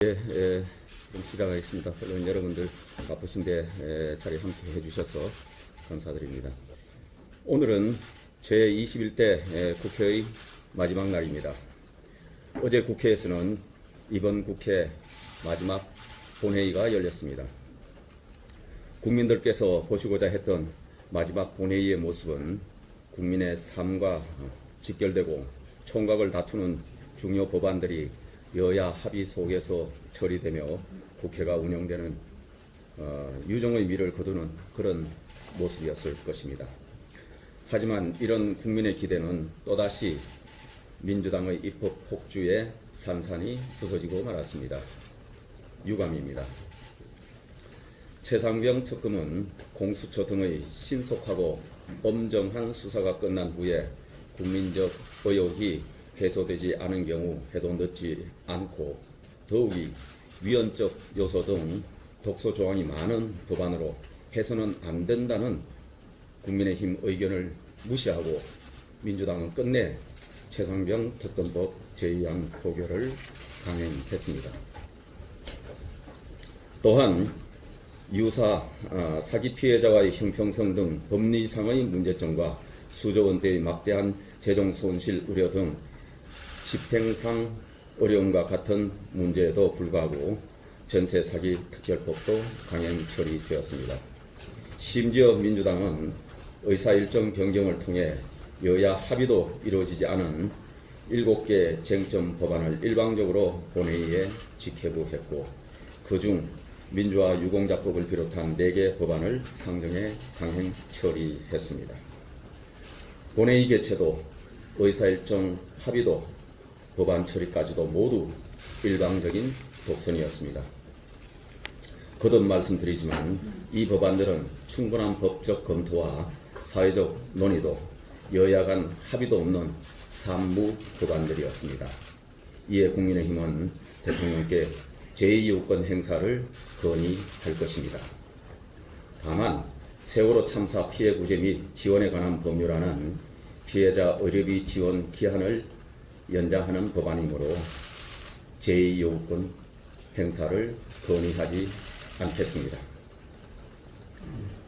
좀 시작하겠습니다. 언론 여러분들 바쁘신데 자리 함께 해주셔서 감사드립니다. 오늘은 제21대 국회의 마지막 날입니다. 어제 국회에서는 이번 국회 마지막 본회의가 열렸습니다. 국민들께서 보시고자 했던 마지막 본회의의 모습은 국민의 삶과 직결되고 총각을 다투는 중요 법안들이 여야 합의 속에서 처리되며 국회가 운영되는 유종의 미를 거두는 그런 모습이었을 것입니다. 하지만 이런 국민의 기대는 또다시 민주당의 입법 폭주에 산산이 부서지고 말았습니다. 유감입니다. 최상병 특검은 공수처 등의 신속하고 엄정한 수사가 끝난 후에 국민적 의혹이 해소되지 않은 경우 해도 늦지 않고 더욱이 위헌적 요소 등 독소 조항이 많은 법안으로 해서는 안 된다는 국민의힘 의견을 무시하고 민주당은 끝내 최상병 특검법 제2안 표결을 강행했습니다. 또한 유사 사기 피해자와의 형평성 등 법리상의 문제점과 수조 원대의 막대한 재정 손실 우려 등 집행상 어려움과 같은 문제에도 불구하고 전세 사기 특별법도 강행 처리되었습니다. 심지어 민주당은 의사일정 변경을 통해 여야 합의도 이루어지지 않은 7개 쟁점 법안을 일방적으로 본회의에 직회부했고 그중 민주화 유공자법을 비롯한 4개 법안을 상정해 강행 처리했습니다. 본회의 개최도 의사일정 합의도 법안 처리까지도 모두 일방적인 독선이었습니다. 거듭 말씀드리지만 이 법안들은 충분한 법적 검토와 사회적 논의도 여야 간 합의도 없는 산무 법안들이었습니다. 이에 국민의힘은 대통령께 제2요건 행사를 건의할 것입니다. 다만 세월호 참사 피해 구제 및 지원에 관한 법률안은 피해자 의료비 지원 기한을 연장하는 법안이므로 제2요건 행사를 건의하지 않겠습니다.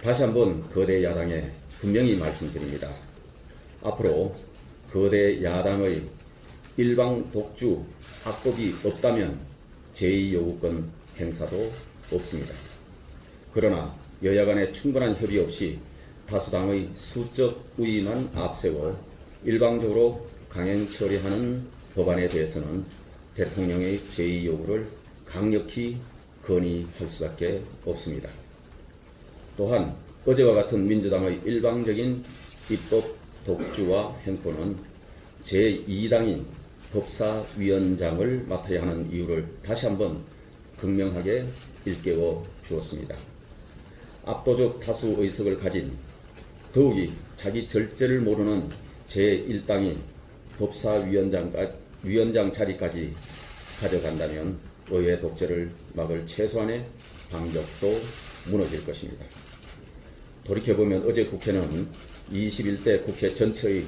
다시 한번 거대 야당에 분명히 말씀드립니다. 앞으로 거대 야당의 일방 독주 악법이 없다면 제2요건 행사도 없습니다. 그러나 여야 간의 충분한 협의 없이 다수당의 수적 우위만 앞세워 일방적으로 강행 처리하는 법안에 대해서는 대통령의 제2요구를 강력히 건의할 수밖에 없습니다. 또한 어제와 같은 민주당의 일방적인 입법 독주와 행포는 제2당인 법사위원장을 맡아야 하는 이유를 다시 한번 극명하게 일깨워 주었습니다. 압도적 다수 의석을 가진 더욱이 자기 절제를 모르는 제1당인 법사위원장 자리까지 가져간다면 의회 독재를 막을 최소한의 방벽도 무너질 것입니다. 돌이켜보면 어제 국회는 21대 국회 전체의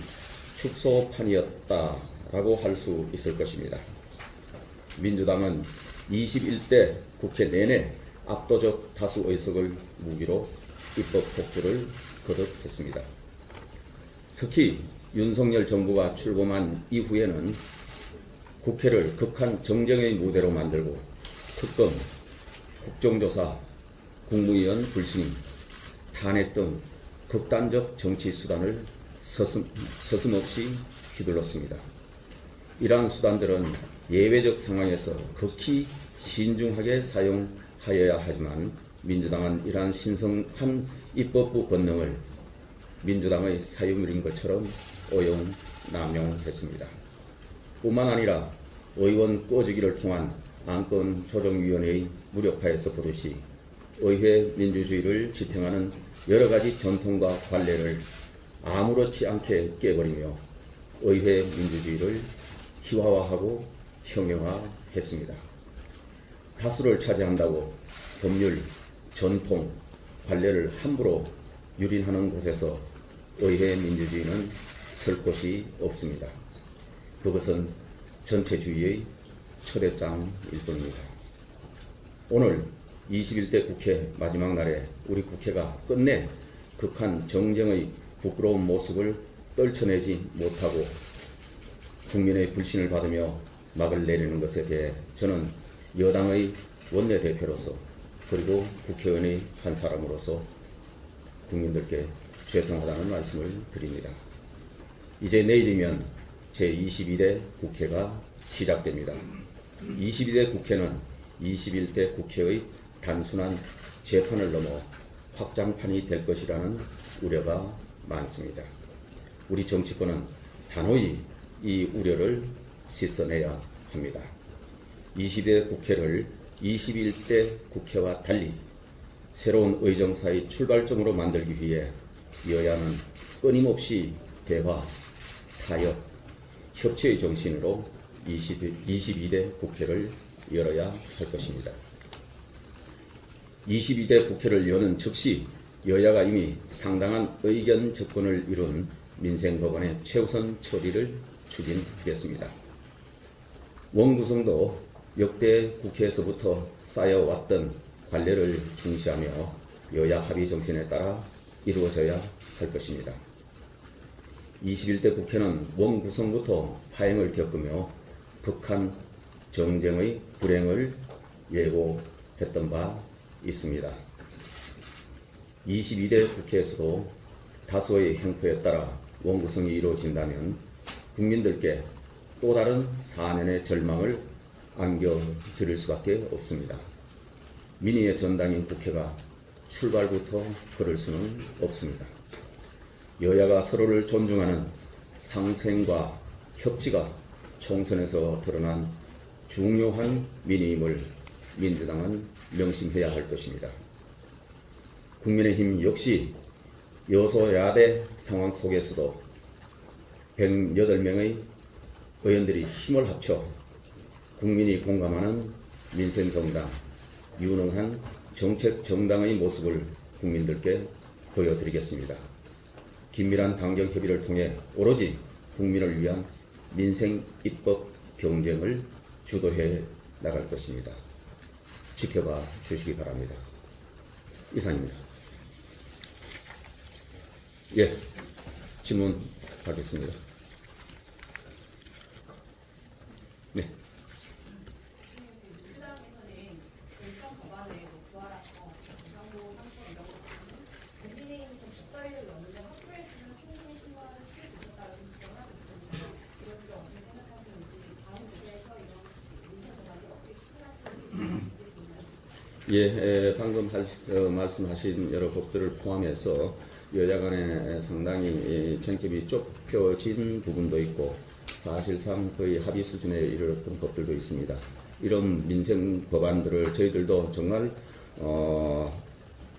축소판이었다라고 할 수 있을 것입니다. 민주당은 21대 국회 내내 압도적 다수 의석을 무기로 입법 폭주를 거듭했습니다. 특히 윤석열 정부가 출범한 이후에는 국회를 극한 정쟁의 무대로 만들고 특검, 국정조사, 국무위원 불신임, 탄핵 등 극단적 정치 수단을 서슴없이 휘둘렀습니다. 이러한 수단들은 예외적 상황에서 극히 신중하게 사용하여야 하지만 민주당은 이러한 신성한 입법부 권능을 민주당의 사유물인 것처럼 오용남용했습니다. 뿐만 아니라 의원 꺼지기를 통한 안건조정위원회의 무력화에서 보듯이 의회 민주주의를 지탱하는 여러 가지 전통과 관례를 아무렇지 않게 깨버리며 의회 민주주의를 희화화하고 형용화했습니다. 다수를 차지한다고 법률, 전통, 관례를 함부로 유린하는 곳에서 의회 민주주의는 설 곳이 없습니다. 그것은 전체주의의 초대장일 뿐입니다. 오늘 21대 국회 마지막 날에 우리 국회가 끝내 극한 정쟁의 부끄러운 모습을 떨쳐내지 못하고 국민의 불신을 받으며 막을 내리는 것에 대해 저는 여당의 원내대표로서 그리고 국회의원의 한 사람으로서 국민들께 죄송하다는 말씀을 드립니다. 이제 내일이면 제22대 국회가 시작됩니다. 22대 국회는 21대 국회의 단순한 재판을 넘어 확장판이 될 것이라는 우려가 많습니다. 우리 정치권은 단호히 이 우려를 씻어내야 합니다. 20대 국회를 21대 국회와 달리 새로운 의정사의 출발점으로 만들기 위해 여야는 끊임없이 대화, 타협, 협치의 정신으로 22대 국회를 열어야 할 것입니다. 22대 국회를 여는 즉시 여야가 이미 상당한 의견 접근을 이룬 민생법안의 최우선 처리를 추진하겠습니다. 원구성도 역대 국회에서부터 쌓여왔던 관례를 중시하며 여야 합의 정신에 따라 이루어져야 할 것입니다. 21대 국회는 원구성부터 파행을 겪으며 극한 정쟁의 불행을 예고했던 바 있습니다. 22대 국회에서도 다수의 행포에 따라 원구성이 이루어진다면 국민들께 또 다른 4년의 절망을 안겨드릴 수밖에 없습니다. 민의의 전당인 국회가 출발부터 그럴 수는 없습니다. 여야가 서로를 존중하는 상생과 협치가 총선에서 드러난 중요한 민의임을 민주당은 명심해야 할 것입니다. 국민의힘 역시 여소야대 상황 속에서도 108명의 의원들이 힘을 합쳐 국민이 공감하는 민생정당, 유능한 정책정당의 모습을 국민들께 보여드리겠습니다. 긴밀한 당정협의를 통해 오로지 국민을 위한 민생 입법 경쟁을 주도해 나갈 것입니다. 지켜봐 주시기 바랍니다. 이상입니다. 예, 질문하겠습니다. 네. 예, 방금 말씀하신 여러 법들을 포함해서 여야 간에 상당히 쟁점이 좁혀진 부분도 있고 사실상 거의 합의 수준에 이르렀던 법들도 있습니다. 이런 민생 법안들을 저희들도 정말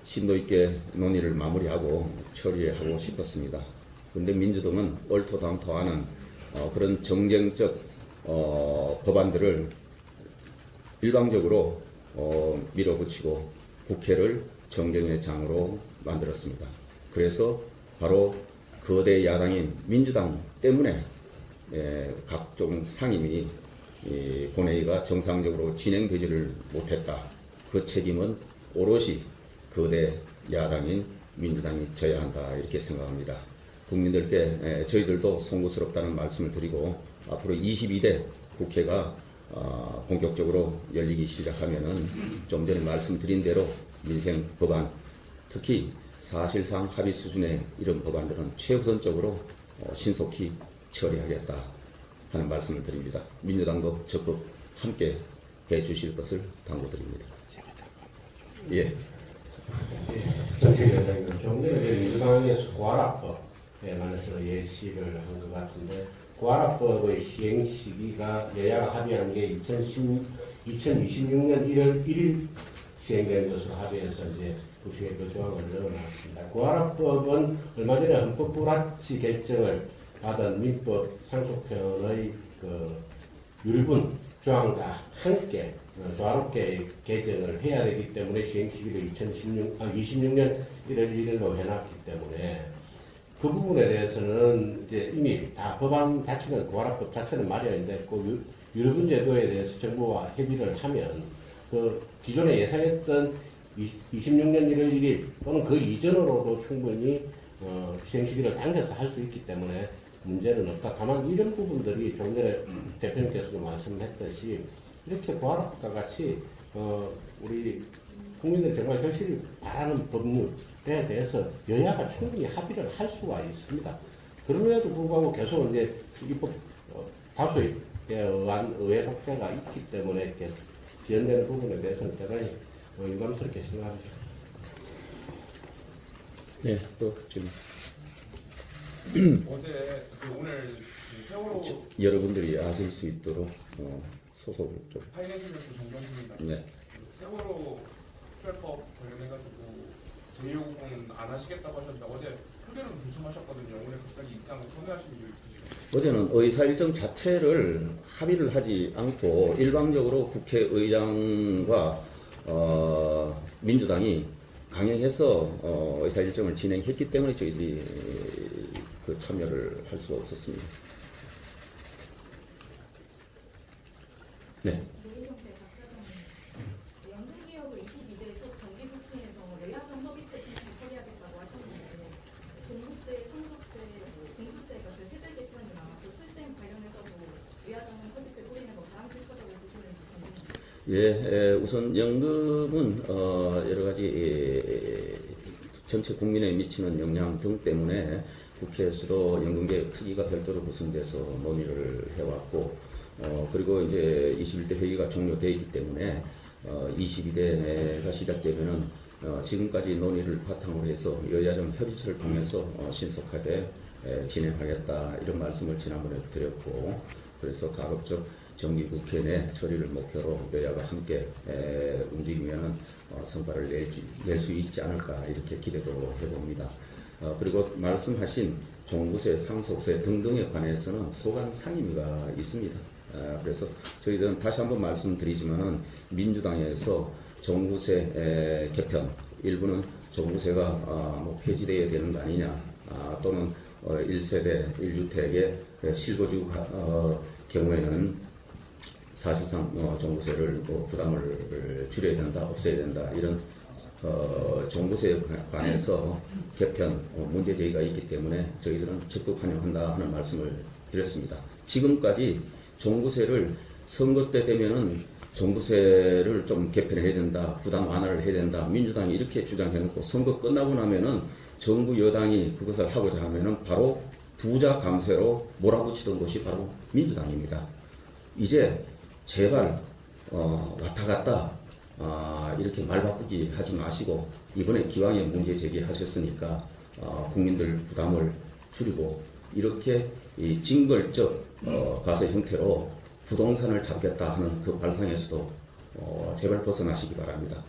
심도 있게 논의를 마무리하고 처리하고 싶었습니다. 그런데 민주당은 얼토당토하는 그런 정쟁적 법안들을 일방적으로 밀어붙이고 국회를 정쟁의 장으로 만들었습니다. 그래서 바로 거대 야당인 민주당 때문에 각종 상임위 본회의가 정상적으로 진행되지를 못했다. 그 책임은 오롯이 거대 야당인 민주당이 져야 한다 이렇게 생각합니다. 국민들께 저희들도 송구스럽다는 말씀을 드리고 앞으로 22대 국회가 본격적으로 열리기 시작하면은 좀 전에 말씀드린 대로 민생 법안, 특히 사실상 합의 수준의 이런 법안들은 최우선적으로 신속히 처리하겠다 하는 말씀을 드립니다. 민주당도 적극 함께 해주실 것을 당부드립니다. 예. 좀 전에 민주당에서 고아라법에 관해서 예시를 한 것 같은데 고아라법의 시행 시기가 여야가 합의한 게 2026년 1월 1일 시행된 것으로 합의해서 이제 구시에 그 조항을 넣어놨습니다. 고아라법은 얼마 전에 헌법 불합치 결정을 받은 민법 상속편의 그 율분 조항과 함께 조화롭게 개정을 해야 되기 때문에 시행 시기를 26년 1월 1일로 해놨기 때문에 그 부분에 대해서는 이제 이미 다 법안 자체는 고아라법 자체는 마련이 됐고 율분 제도에 대해서 정부와 협의를 하면 그 기존에 예상했던 26년 1월 1일 또는 그 이전으로도 충분히 시행 시기를 당겨서 할 수 있기 때문에 문제는 없다. 다만 이런 부분들이 좀 전에 대표님께서도 말씀했듯이 이렇게 고아락과 같이 우리 국민들 정말 현실이 바라는 법률에 대해서 여야가 충분히 합의를 할 수가 있습니다. 그럼에도 불구하고 계속 이제 입법 다수의 의회 속죄가 있기 때문에 이렇게 지연되는 부분에 대해서는 대단히 유감스럽게 생각합니다. 네, 또 지금 어제 오늘 그 세월호 여러분들이 아실 수 있도록 소속을 좀. 파이낸셜 뉴스 정경심입니다. 네. 세월호 특별법 관련해가지고 제2호국은 안 하시겠다고 하셨는데 어제 표결은 불참하셨거든요. 오늘 갑자기 입장을 선회하신 이유 있으시죠? 어제는 의사일정 자체를 합의를 하지 않고 일방적으로 국회의장과 민주당이 강행해서 의사일정을 진행했기 때문에 저희들이 그 참여를 할 수가 없었습니다. 네. 연금기업을 22대 첫 정기국회에서 외야정 협의체 필수 처리하겠다고 하셨는데 종부세, 상속세, 공부세 같은 세제 개편이나 또 출생 관련해서도 외야정 협의체 꾸리는 거 바람직하다고 보시는지 궁금합니다. 예, 우선 연금은 여러 가지 전체 국민에 미치는 영향 등 때문에 국회에서도 연금개혁 특위가 별도로 구성돼서 논의를 해왔고, 그리고 이제 21대 회의가 종료되어 있기 때문에 22대가 시작되면은 지금까지 논의를 바탕으로 해서 여야정 협의체를 통해서 신속하게 진행하겠다 이런 말씀을 지난번에 드렸고, 그래서 가급적 정기국회 내 처리를 목표로 여야가 함께 움직이면은 성과를 낼 수 있지 않을까 이렇게 기대도 해봅니다. 그리고 말씀하신 종부세, 상속세 등등에 관해서는 소관 상임위가 있습니다. 그래서 저희들은 다시 한번 말씀드리지만은 민주당에서 종부세 개편, 일부는 종부세가 뭐 폐지되어야 되는 거 아니냐, 또는 1세대 1주택의 실거주 경우에는 사실상 종부세를 부담을 줄여야 된다, 없애야 된다 이런 종부세에 관해서 개편 문제 제기가 있기 때문에 저희들은 적극 환영한다 하는 말씀을 드렸습니다. 지금까지 종부세를 선거 때 되면은 종부세를 좀 개편해야 된다, 부담 완화를 해야 된다, 민주당이 이렇게 주장해놓고 선거 끝나고 나면은 정부 여당이 그것을 하고자 하면은 바로 부자 감세로 몰아붙이던 것이 바로 민주당입니다. 이제 제발 왔다 갔다 이렇게 말 바꾸기 하지 마시고 이번에 기왕에 문제 제기하셨으니까 국민들 부담을 줄이고 이렇게 이 징벌적 과세 형태로 부동산을 잡겠다 하는 그 발상에서도 제발 벗어나시기 바랍니다.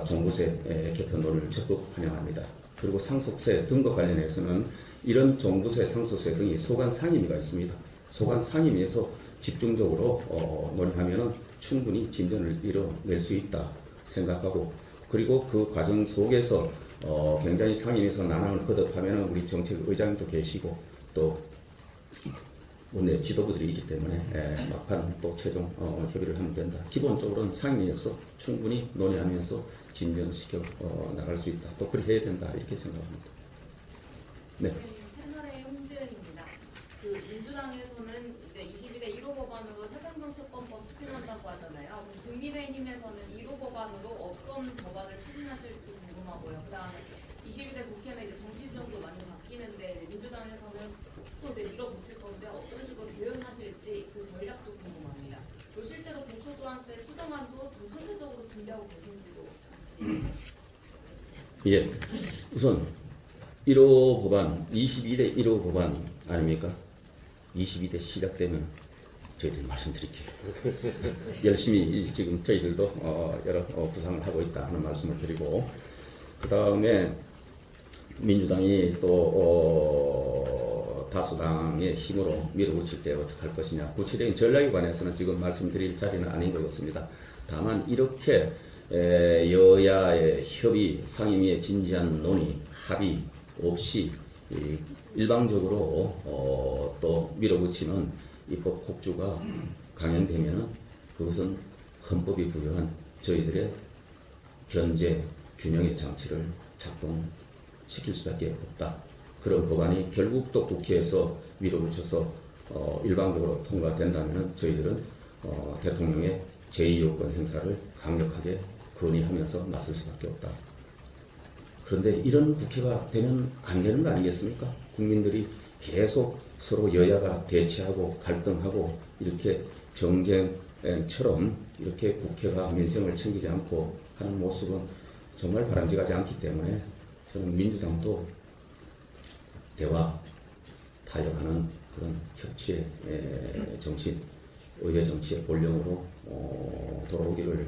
종부세 개편론을 적극 환영합니다. 그리고 상속세 등과 관련해서는 이런 종부세, 상속세 등이 소관 상임위가 있습니다. 소관 상임위에서 집중적으로 논의하면은 충분히 진전을 이뤄낼 수 있다 생각하고, 그리고 그 과정 속에서 굉장히 상임위에서 난항을 거듭하면은 우리 정책의장도 계시고 또 원내 지도부들이 있기 때문에 막판 또 최종 협의를 하면 된다. 기본적으로는 상임위에서 충분히 논의하면서 진전시켜 나갈 수 있다. 또 그렇게 해야 된다 이렇게 생각합니다. 네. 채널의 홍지은입니다. 그 민주당에서는 이제 22대 1호 법안으로 세금정책권법 추진한다고 하잖아요. 국민의힘에서는 1호 법안으로 어떤 법안을 추진하실지 궁금하고요. 그다음에 22대 국회는 이제 정치적도 많이 바뀌는데 민주당에서는 또 이제 밀어붙일 건데 어떤 식으로 대응하실지 그 전략도 궁금합니다. 그리고 실제로 독소조항 때 수정안도 지금 선제적으로 준비하고 계신지도 같이. 예. 우선 1호 법안, 22대 1호 법안 아닙니까? 22대 시작되면 저희들이 말씀드릴게요. 열심히 지금 저희들도 여러 구상을 하고 있다 하는 말씀을 드리고, 그 다음에 민주당이 또 다수당의 힘으로 밀어붙일 때 어떻게 할 것이냐, 구체적인 전략에 관해서는 지금 말씀드릴 자리는 아닌 것 같습니다. 다만 이렇게 여야의 협의, 상임위의 진지한 논의, 합의 없이 일방적으로 또 밀어붙이는 입법 폭주가 강행되면 그것은 헌법이 부여한 저희들의 견제, 균형의 장치를 작동시킬 수밖에 없다. 그런 법안이 결국 또 국회에서 밀어붙여서 일방적으로 통과된다면 저희들은 대통령의 제2요건 행사를 강력하게 건의하면서 나설 수밖에 없다. 그런데 이런 국회가 되면 안 되는 거 아니겠습니까? 국민들이 계속 서로 여야가 대치하고 갈등하고 이렇게 정쟁처럼 이렇게 국회가 민생을 챙기지 않고 하는 모습은 정말 바람직하지 않기 때문에 저는 민주당도 대화, 타협하는 그런 협치의 정신, 의회 정치의 본령으로 돌아오기를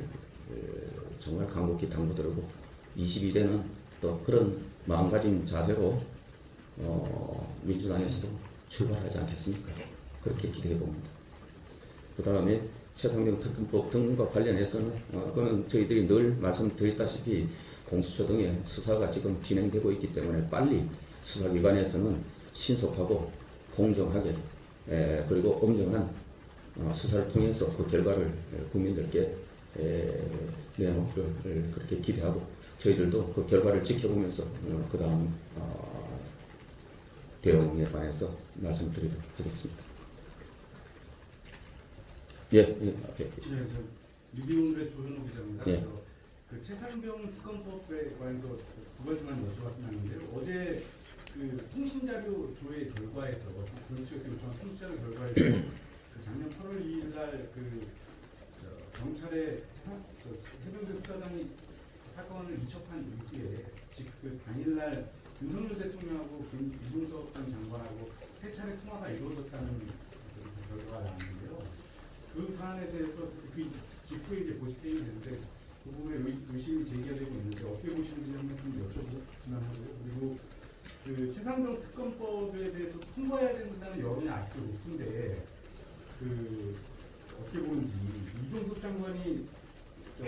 정말 간곡히 당부드리고 22대는 또 그런 마음가짐 자세로 민주당에서도 출발하지 않겠습니까? 그렇게 기대해 봅니다. 그 다음에 최상병 특검법 등과 관련해서는 그건 저희들이 늘 말씀드렸다시피 공수처 등의 수사가 지금 진행되고 있기 때문에 빨리 수사기관에서는 신속하고 공정하게 그리고 엄정한 수사를 통해서 그 결과를 국민들께 내놓기를 그렇게 기대하고 저희들도 그 결과를 지켜보면서 그 다음 대응에 관해서 말씀드리도록 하겠습니다. 앞에. 미디어오늘의 조현호 기자입니다. 예. 그 최상병 특검법에 관해서 두 가지만 여쭤봤으면 하는데요. 어제 그 통신자료 조회 결과에서 공수처에서 요청한 통신자료 결과에서 그 작년 8월 2일 날그 경찰의 해병대 수사장이 사건을 이첩한 이후에 즉 그 당일날 윤석열 대통령하고 이준석 전 장관하고 세 차례 통화가 이루어졌다는 결과가 나왔는데요. 그 사안에 대해서 그 직후에 이제 보직행위 됐는데 그 부분에 의심이 제기가 되고 있는데 어떻게 보시는지 한번 좀 여쭤보면 하고요. 그리고 그 최상병 특검법에 대해서 통과해야 된다는 여론이 아직도 높은데 그 어떻게 보는지 이준석 장관이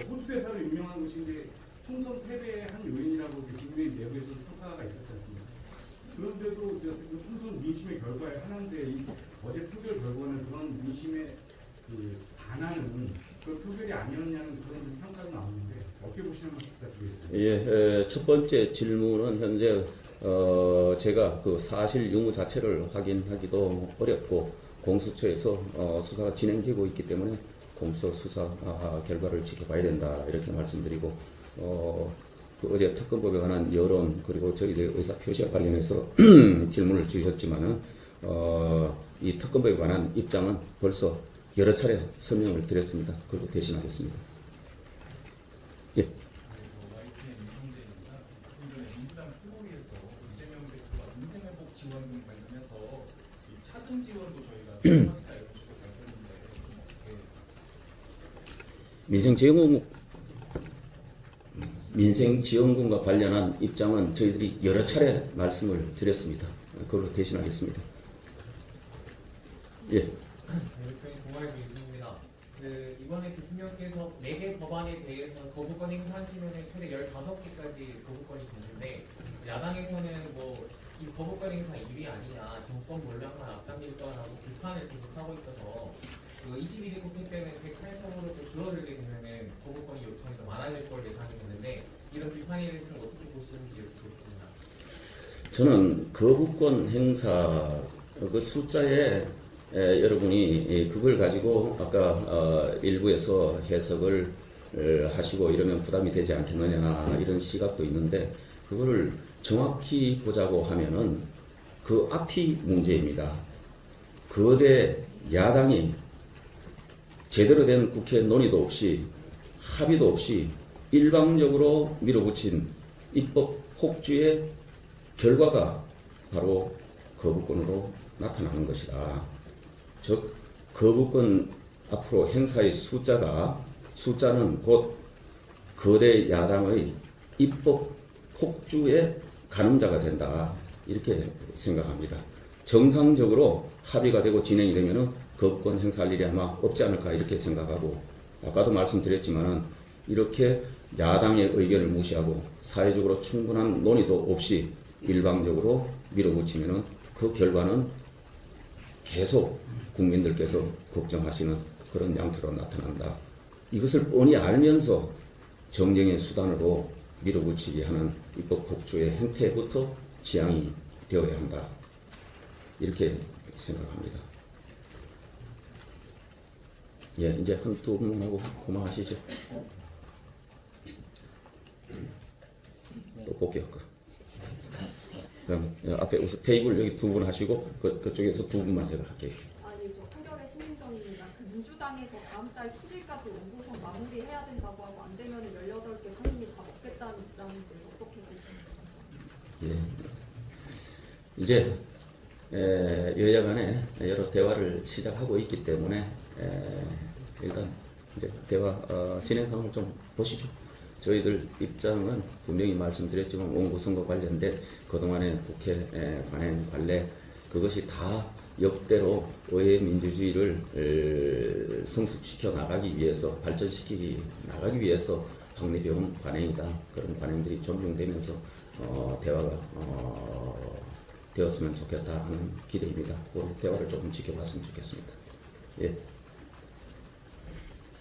호주 대사로 유명한 곳인데 총선 패배의 한 요인이라고 지금의 내부에서 평가가 있었지 않습니까? 그런데도 총선 민심의 결과에 하나인데 어제 표결 결과는 그런 민심에 그 반하는 그런 표결이 아니었냐는 그런 평가가 나오는데 어떻게 보시는지 부탁드리겠습니다. 첫 번째 질문은 현재 제가 그 사실 유무 자체를 확인하기도 어렵고 공수처에서 수사가 진행되고 있기 때문에 공수처 수사 결과를 지켜봐야 된다 이렇게 말씀드리고 그 어제 특검법에 관한 여론 그리고 저희들의 의사표시와 관련해서 질문을 주셨지만은 이 특검법에 관한 입장은 벌써 여러 차례 설명을 드렸습니다. 그리고 대신하겠습니다. 예. 민주당 후보위에서 이재명 대표가 민생회복 지원 관련해서 차등 지원도 저희가 하겠다 이런 식으로 밝혔는데 민생지원금과 관련한 입장은 저희들이 여러 차례 말씀을 드렸습니다. 그걸로 대신하겠습니다. 예. 대표님 공화의 유승입니다. 이번에 대통령께서 4개 법안에 대해서 거부권 행사하시면 최대 15개까지 거부권이 되는데 야당에서는 이 거부권 행사 일이 아니냐 정권 몰락만 앞당길 거라고 비판을 계속하고 있어서 22대 국회 때는 108석으로 줄어들게 되면 거부권이 요청이 더 많아질 걸 예상이 되는데 이런 비판에 대해서는 어떻게 보시는지 여쭙겠습니다. 저는 거부권 행사 그 숫자에 여러분이 그걸 가지고 아까 일부에서 해석을 하시고 이러면 부담이 되지 않겠느냐 이런 시각도 있는데 그거를 정확히 보자고 하면은 그 앞이 문제입니다. 거대 야당이 제대로 된 국회 논의도 없이 합의도 없이 일방적으로 밀어붙인 입법 폭주의 결과가 바로 거부권으로 나타나는 것이다. 즉 거부권 앞으로 행사의 숫자는 곧 거대 야당의 입법 폭주의 가늠자가 된다. 이렇게 생각합니다. 정상적으로 합의가 되고 진행이 되면은 거부권 행사할 일이 아마 없지 않을까 이렇게 생각하고 아까도 말씀드렸지만은 이렇게 야당의 의견을 무시하고 사회적으로 충분한 논의도 없이 일방적으로 밀어붙이면은 그 결과는 계속 국민들께서 걱정하시는 그런 양태로 나타난다. 이것을 뻔히 알면서 정쟁의 수단으로 밀어붙이게 하는 입법 폭주의 행태부터 지양이 되어야 한다. 이렇게 생각합니다. 예, 이제 한두 분 하고 그만하시죠. 또 복귀할까? 그럼 앞에 우선 테이블 여기 두 분 하시고 그쪽에서 두 분만 제가 할게요. 아니 저 한결의 신임정입니다. 그 민주당에서 다음 달 7일까지 원구성 마무리해야 된다고 하고 안 되면 18개 상임위 다 먹겠다는 입장인데 어떻게 보시는지. 예. 이제 여야 간에 여러 대화를 시작하고 있기 때문에 일단 이제 대화 진행 상황을 좀 보시죠. 저희들 입장은 분명히 말씀드렸지만 원구성과 관련된 그동안의 국회 관행 관례 그것이 다 역대로 의회 민주주의를 성숙시켜 나가기 위해서 발전시키기 나가기 위해서 확립해온 관행이다. 그런 관행들이 존중되면서 대화가 되었으면 좋겠다 하는 기대입니다. 그 대화를 조금 지켜봤으면 좋겠습니다. 예.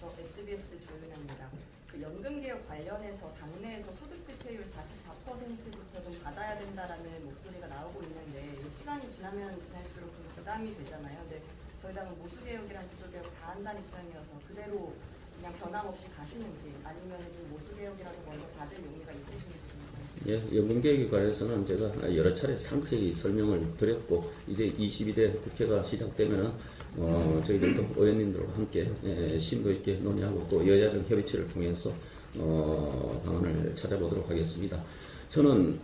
저 SBS 조윤아입니다. 그 연금개혁 관련해서 당내에서 소득 대체율 44%부터 좀 받아야 된다라는 목소리가 나오고 있는데 시간이 지나면 지날수록 좀 부담이 되잖아요. 근데 저희 당은 모수개혁이랑 구조개혁 다 한다는 입장이어서 그대로 그냥 변함없이 가시는지 아니면 좀 모수개혁이라도 먼저 받을 용의가 있으신지 예, 연금개혁에 관해서는 제가 여러 차례 상세히 설명을 드렸고 이제 22대 국회가 시작되면은 저희들도 의원님들과 함께 심도 있게 논의하고 또 여야정 협의체를 통해서 방안을 찾아보도록 하겠습니다. 저는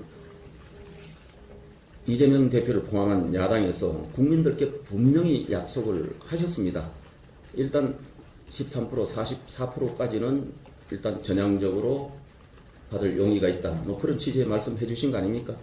이재명 대표를 포함한 야당에서 국민들께 분명히 약속을 하셨습니다. 일단 13%, 44%까지는 일단 전향적으로 받을 용의가 있다. 뭐 그런 취지의 말씀해 주신 거 아닙니까?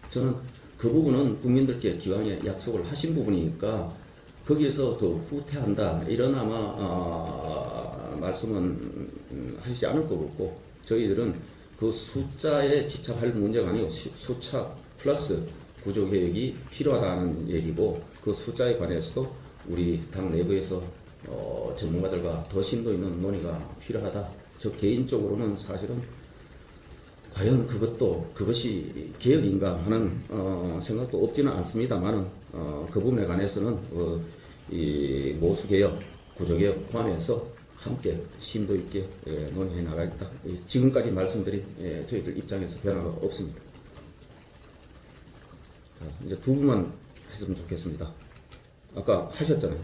저는 그 부분은 국민들께 기왕에 약속을 하신 부분이니까 거기에서 더 후퇴한다. 이런 아마 말씀은 하시지 않을 것 같고 저희들은 그 숫자에 집착할 문제가 아니고 숫자 플러스 구조개혁이 필요하다는 얘기고 그 숫자에 관해서도 우리 당 내부에서 전문가들과 더 심도 있는 논의가 필요하다. 저 개인적으로는 사실은 과연 그것이 개혁인가 하는 생각도 없지는 않습니다만은 그 부분에 관해서는 이 모수개혁, 구조개혁 포함해서 함께 심도 있게 논의해 나가겠다. 지금까지 말씀드린 저희들 입장에서 변화가 없습니다. 이제 두 분만 했으면 좋겠습니다. 아까 하셨잖아요.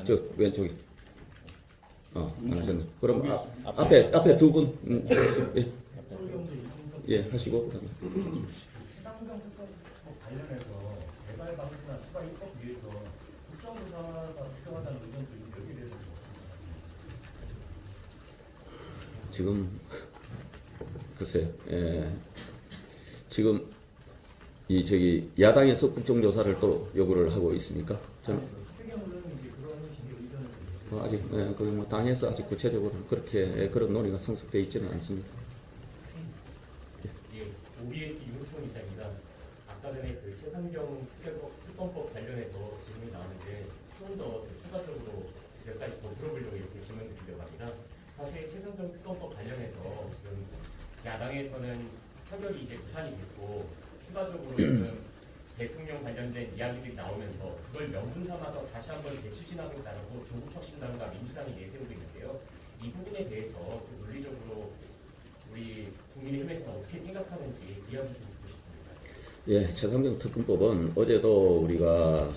저 왼쪽에. 안 하셨네. 그럼 앞에 두 분. 예, 하시고 그다음에. 해당경 특검법 관련해서 개발 방식이나 추가 입법 위해서 국정조사가 필요하다는 의견도 있는데 여기에 대해서 지금 글쎄, 지금 저기 야당에서 국정조사를 또 요구를 하고 있습니까? 저는 아직 거기 뭐 당에서 아직 구체적으로 그렇게 그런 논의가 성숙되어 있지는 않습니다. OBS 윤호총 이사입니다. 아까 전에 그 최상병 특검법 관련해서 질문이 나왔는데 좀 더 추가적으로 몇 가지 더 물어보려고 이렇게 질문 드리려고 합니다. 사실 최상병 특검법 관련해서 지금 야당에서는 타결이 이제 무산이 됐고 추가적으로 지금 대통령 관련된 이야기들이 나오면서 그걸 명분 삼아서 다시 한번 재추진하겠다고 조국혁신당과 민주당이 내세우고 있는데요. 이 부분에 대해서 좀 논리적으로 우리 국민의힘에서는 어떻게 생각하는지 이야기 좀 듣고 싶습니다. 예, 최상병 특검법은 어제도 우리가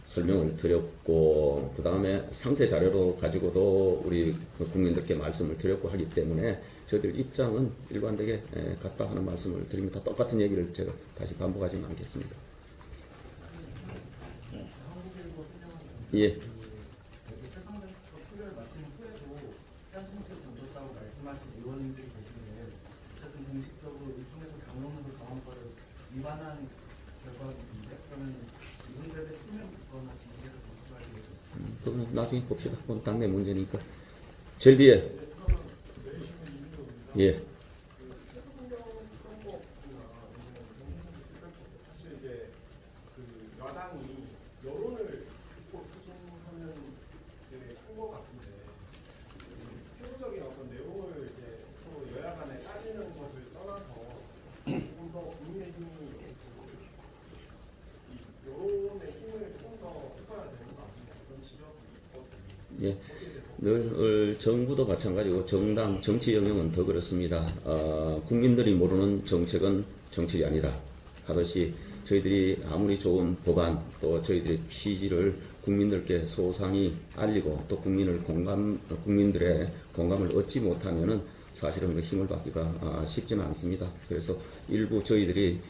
설명을 드렸고 그 다음에 상세 자료로 가지고도 우리 국민들께 말씀을 드렸고 하기 때문에 저희들 입장은 일관되게 같다 하는 말씀을 드립니다. 똑같은 얘기를 제가 다시 반복하지는 않겠습니다. 예. 최상병 투표를 마친 후에도 시한통계를 던졌다고 말씀하신 의원님들이 계시는데 어쨌든 공식적으로 일종에서 강론으로 정원과를 위반한 결과인데 그러면 이분들의 수명 있거나 징계를 거쳐야 되겠죠. 그거는 나중에 봅시다. 그건 당내 문제니까. 제일 뒤에. 예. 사실 이제 그 야당이 여론을 입법 추진하는 게 큰 것 같은데 표본적인 어떤 내용을 이제 늘 정부도 마찬가지고 정당 정치 영역은 더 그렇습니다. 국민들이 모르는 정책은 정책이 아니다 하듯이 저희들이 아무리 좋은 법안 또 저희들의 취지를 국민들께 소상히 알리고 또 국민들의 공감을 얻지 못하면은 사실은 그 힘을 받기가 쉽지는 않습니다. 그래서 일부 저희들이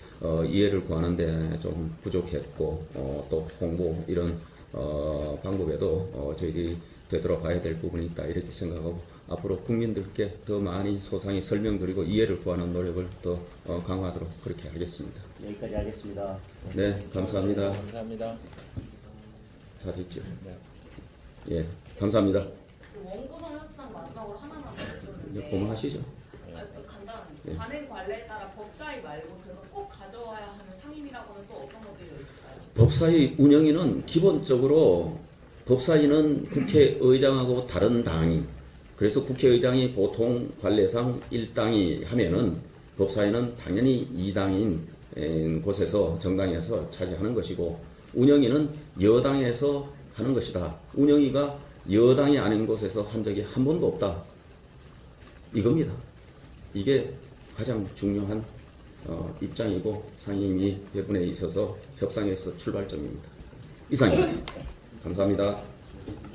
이해를 구하는데 좀 부족했고 또 홍보 이런 방법에도 저희들이 되돌아봐야 될 부분이 있다 이렇게 생각하고 앞으로 국민들께 더 많이 소상히 설명드리고 이해를 구하는 노력을 더 강화하도록 그렇게 하겠습니다. 여기까지 하겠습니다. 네, 감사합니다. 감사합니다. 다 됐죠? 예, 감사합니다. 그 원구성 협상 마지막으로 하나만 더 이제 여쭤보는데 고만하시죠. 간단합니다. 네. 관행 관례에 따라 법사위 말고 저희가 꼭 가져와야 하는 상임이라고는 또 어떤 것들이 있을까요? 법사위 운영위는 기본적으로 법사위는 국회의장하고 다른 당이 그래서 국회의장이 보통 관례상 1당이 하면은 법사위는 당연히 2당인 곳에서 정당에서 차지하는 것이고 운영위는 여당에서 하는 것이다. 운영위가 여당이 아닌 곳에서 한 적이 한 번도 없다. 이겁니다. 이게 가장 중요한 입장이고 상임위 배분에 있어서 협상에서 출발점입니다. 이상입니다. 감사합니다.